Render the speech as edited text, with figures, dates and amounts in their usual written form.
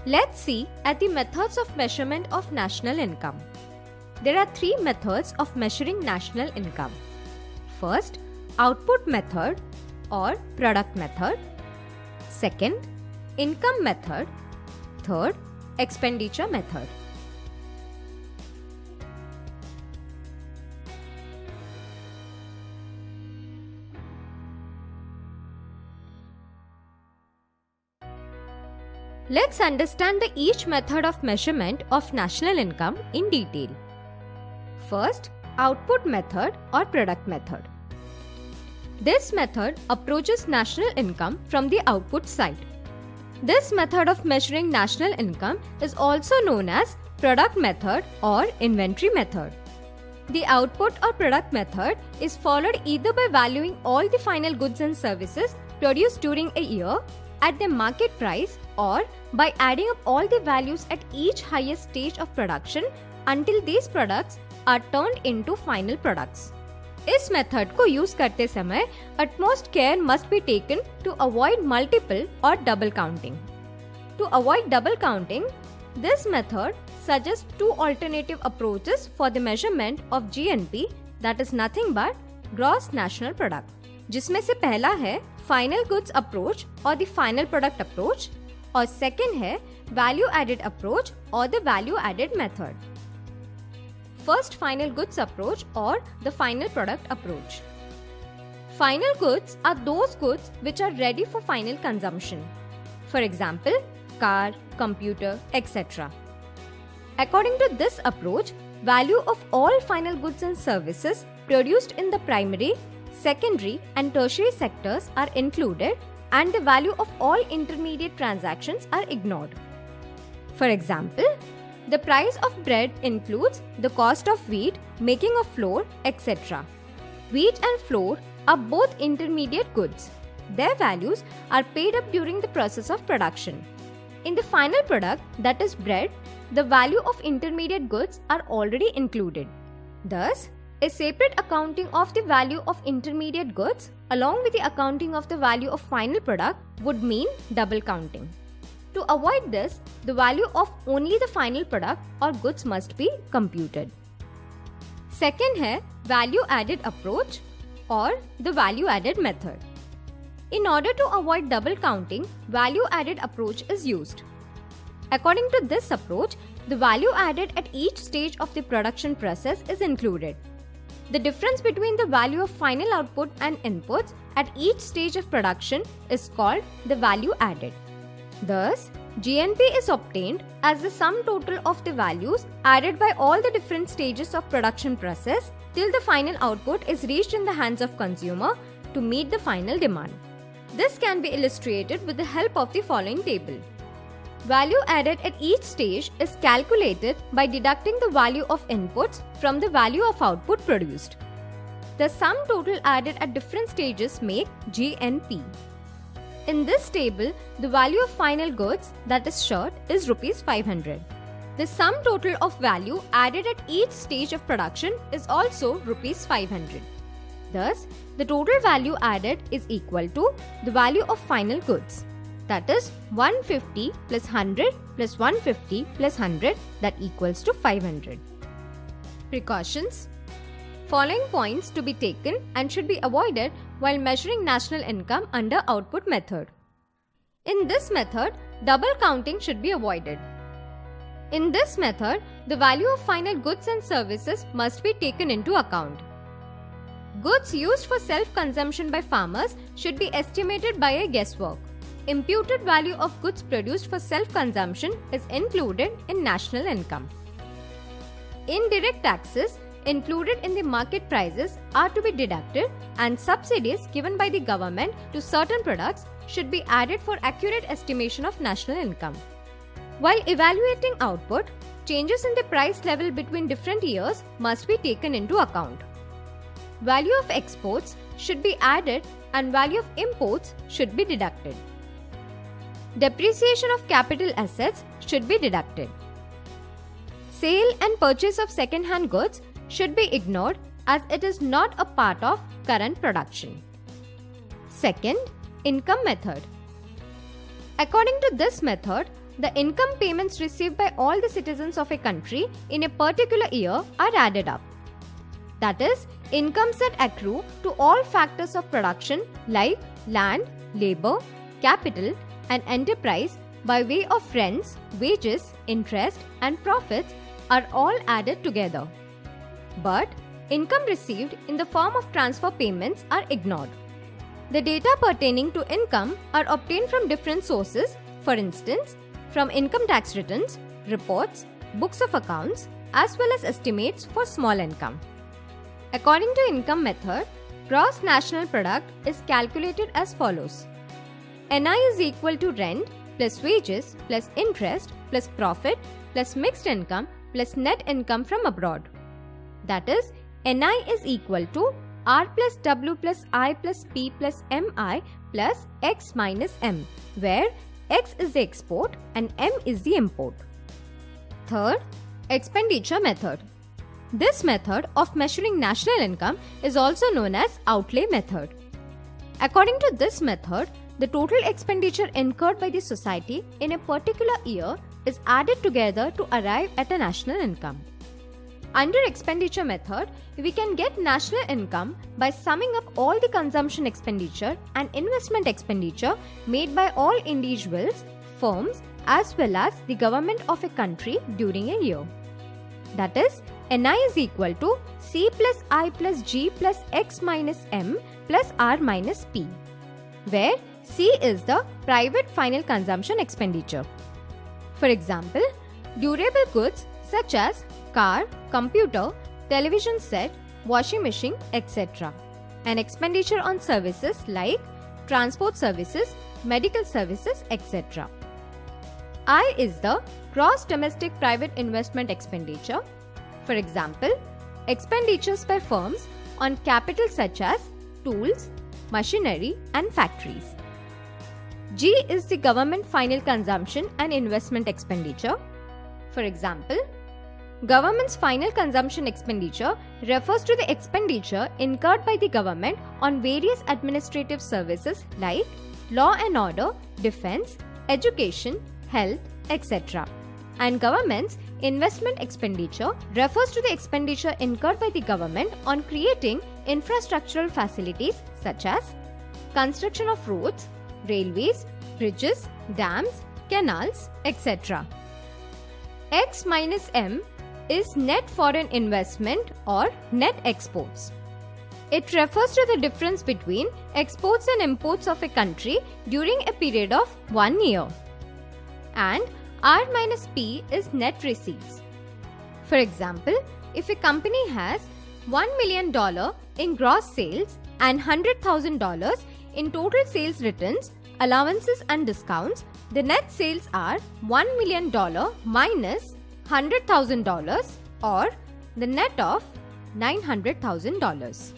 Let's see at the methods of measurement of national income. There are three methods of measuring national income. First, output method or product method. Second, income method. Third, expenditure method. Let's understand each method of measurement of national income in detail. First, output method or product method. This method approaches national income from the output side. This method of measuring national income is also known as product method or inventory method. The output or product method is followed either by valuing all the final goods and services produced during a year at the market price or by adding up all the values at each highest stage of production until these products are turned into final products. इस method को use करते समय utmost care must be taken to avoid multiple or double counting. To avoid double counting, this method suggests two alternative approaches for the measurement of GNP, that is nothing but gross national product. जिसमें से पहला है final goods approach और the final product approach और second है value added approach और the value added method. First, final goods approach और the final product approach. Final goods are those goods which are ready for final consumption. For example, car, computer, etc. According to this approach, value of all final goods and services produced in the primary, secondary and tertiary sectors are included and the value of all intermediate transactions are ignored. For example, the price of bread includes the cost of wheat, making of flour, etc. Wheat and flour are both intermediate goods. Their values are paid up during the process of production. In the final product, that is bread, the value of intermediate goods are already included. Thus, a separate accounting of the value of intermediate goods along with the accounting of the value of final product would mean double counting. To avoid this, the value of only the final product or goods must be computed. Second है value added approach or the value added method. In order to avoid double counting, value added approach is used. According to this approach, the value added at each stage of the production process is included. The difference between the value of final output and inputs at each stage of production is called the value added. Thus, GNP is obtained as the sum total of the values added by all the different stages of production process till the final output is reached in the hands of consumer to meet the final demand. This can be illustrated with the help of the following table. Value added at each stage is calculated by deducting the value of inputs from the value of output produced. The sum total added at different stages make GNP. In this table, the value of final goods, that is shirt, is Rs 500. The sum total of value added at each stage of production is also Rs 500. Thus, the total value added is equal to the value of final goods. That is 150 plus 100 plus 150 plus 100, that equals to 500. Precautions. Following points to be taken and should be avoided while measuring national income under output method. In this method, double counting should be avoided. In this method, the value of final goods and services must be taken into account. Goods used for self-consumption by farmers should be estimated by a guesswork. Imputed value of goods produced for self-consumption is included in national income. Indirect taxes included in the market prices are to be deducted and subsidies given by the government to certain products should be added for accurate estimation of national income. While evaluating output, changes in the price level between different years must be taken into account. Value of exports should be added and value of imports should be deducted. Depreciation of capital assets should be deducted. Sale and purchase of second-hand goods should be ignored as it is not a part of current production. Second, income method. According to this method, the income payments received by all the citizens of a country in a particular year are added up. That is, incomes that accrue to all factors of production like land, labor, capital, and enterprise by way of rents, wages, interest, and profits are all added together. But income received in the form of transfer payments are ignored. The data pertaining to income are obtained from different sources, for instance, from income tax returns, reports, books of accounts, as well as estimates for small income. According to income method, gross national product is calculated as follows. NI is equal to rent plus wages plus interest plus profit plus mixed income plus net income from abroad. That is, NI is equal to R plus W plus I plus P plus MI plus X minus M, where X is the export and M is the import. Third, expenditure method. This method of measuring national income is also known as outlay method. According to this method, the total expenditure incurred by the society in a particular year is added together to arrive at a national income. Under expenditure method, we can get national income by summing up all the consumption expenditure and investment expenditure made by all individuals, firms, as well as the government of a country during a year. That is, NI is equal to C plus I plus G plus X minus M plus R minus P, where C is the private final consumption expenditure. For example, durable goods such as car, computer, television set, washing machine, etc. And expenditure on services like transport services, medical services, etc. I is the gross domestic private investment expenditure. For example, expenditures by firms on capital such as tools, machinery, and factories. G is the government final consumption and investment expenditure. For example, government's final consumption expenditure refers to the expenditure incurred by the government on various administrative services like law and order, defense, education, health, etc. And government's investment expenditure refers to the expenditure incurred by the government on creating infrastructural facilities such as construction of roads, railways, bridges, dams, canals, etc. X minus M is net foreign investment or net exports. It refers to the difference between exports and imports of a country during a period of 1 year. And R minus P is net receipts. For example, if a company has $1 million in gross sales and $100,000 in total sales returns, allowances and discounts, the net sales are $1 million minus $100,000 or the net of $900,000.